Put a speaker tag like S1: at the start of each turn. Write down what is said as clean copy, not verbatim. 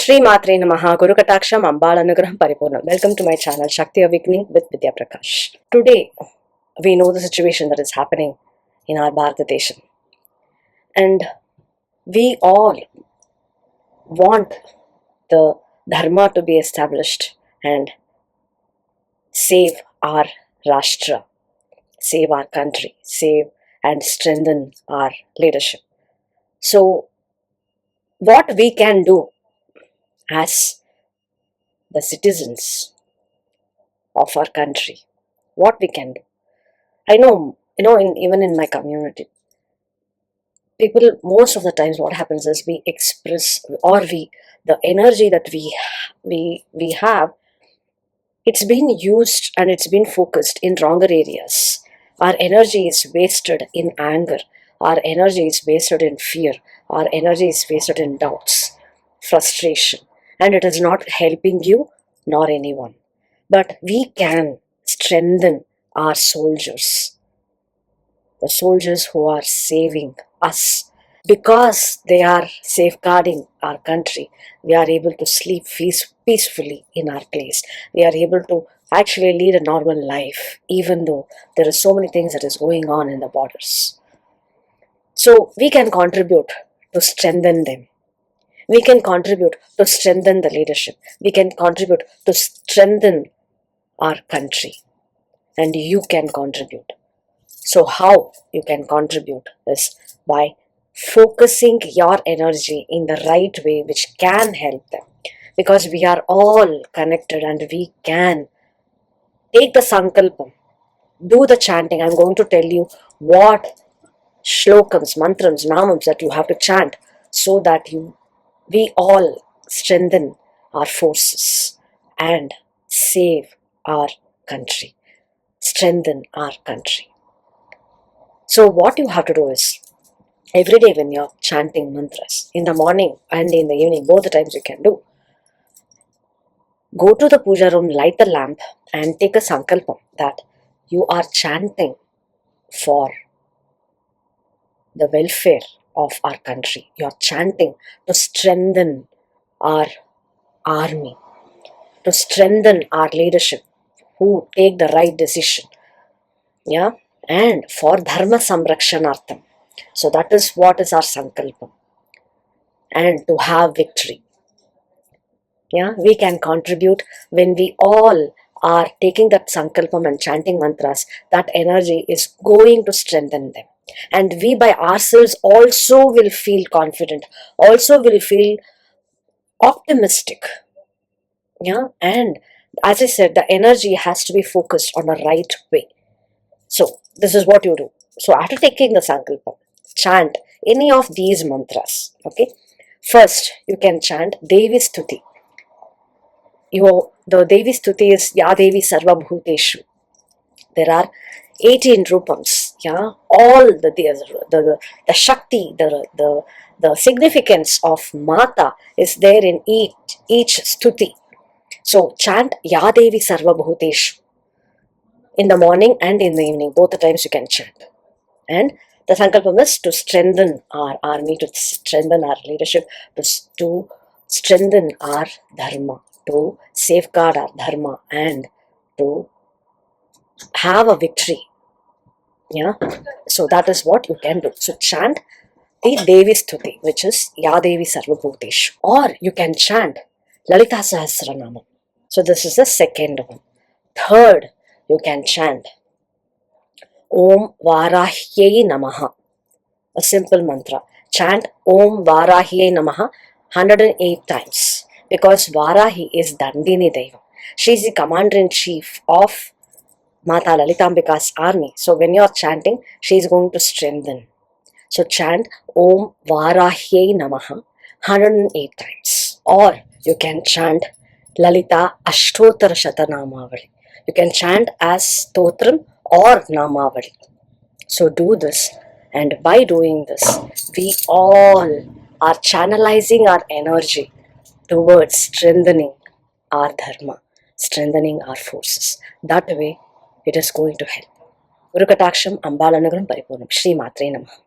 S1: Shri Matre Namaha, Guru Kataksham, Ambal Anugraham Paripurnam. Welcome to my channel, Shakti Awakening with Vidya Prakash. Today, we know the situation that is happening in our Bharata Desha. And we all want the Dharma to be established and save our Rashtra, save our country, save and strengthen our leadership. So, what we can do as the citizens of our country, what we can do. I know, even in my community, people, most of the times what happens is we express, or the energy that we have, it's been used and it's been focused in wronger areas. Our energy is wasted in anger. Our energy is wasted in fear. Our energy is wasted in doubts, frustration. And it is not helping you nor anyone. But we can strengthen our soldiers, the soldiers who are saving us. Because they are safeguarding our country, we are able to sleep peacefully in our place. We are able to actually lead a normal life, even though there are so many things that is going on in the borders. So we can contribute to strengthen them. We can contribute to strengthen the leadership. We can contribute to strengthen our country. And you can contribute. So how you can contribute is by focusing your energy in the right way, which can help them. Because we are all connected and we can take the sankalpam, do the chanting. I'm going to tell you what shlokams, mantrams, namams that you have to chant so that we all strengthen our forces and save our country, strengthen our country. So what you have to do is, every day when you're chanting mantras, in the morning and in the evening, both the times you can do, go to the puja room, light the lamp and take a sankalpam that you are chanting for the welfare of our country. You're chanting to strengthen our army, to strengthen our leadership who take the right decision. Yeah, and for dharma samrakshanartham. So that is what is our sankalpam. And to have victory. Yeah, we can contribute when we all are taking that sankalpam and chanting mantras. That energy is going to strengthen them. And we by ourselves also will feel confident, also will feel optimistic. Yeah, and as I said, the energy has to be focused on a right way. So this is what you do. So after taking the sankalpam, chant any of these mantras. Okay. First, you can chant Devi Stuti. The Devi Stuti is Ya Devi Sarva Bhuteshu. There are 18 rupams. Yeah, all the Shakti, the significance of Mata is there in each stuti. So chant Ya Devi Sarva Bhuteshu in the morning and in the evening, both the times you can chant. And the sankalpam is to strengthen our army, to strengthen our leadership, to strengthen our dharma, to safeguard our dharma and to have a victory. Yeah. So that is what you can do. So chant the Devi Stuti, which is Ya Devi Sarva Bhuteshu. Or you can chant Lalita Sahasranama. So this is the second one. Third, you can chant Om Varahyai Namaha. A simple mantra. Chant Om Varahyai Namaha 108 times. Because Varahi is Dandini Deva. She is the commander-in-chief of Mata Lalitambika's army. So when you are chanting, she is going to strengthen. So chant Om Varahyai Namaha 108 times. Or you can chant Lalita Ashtottara Shatanamavali. You can chant as Stotram or Namavali. So do this, and by doing this, we all are channelizing our energy towards strengthening our dharma, strengthening our forces. That way, it is going to help. Guru Kataksham Ambalanugram Paripurnam. Shri Matre Namaha.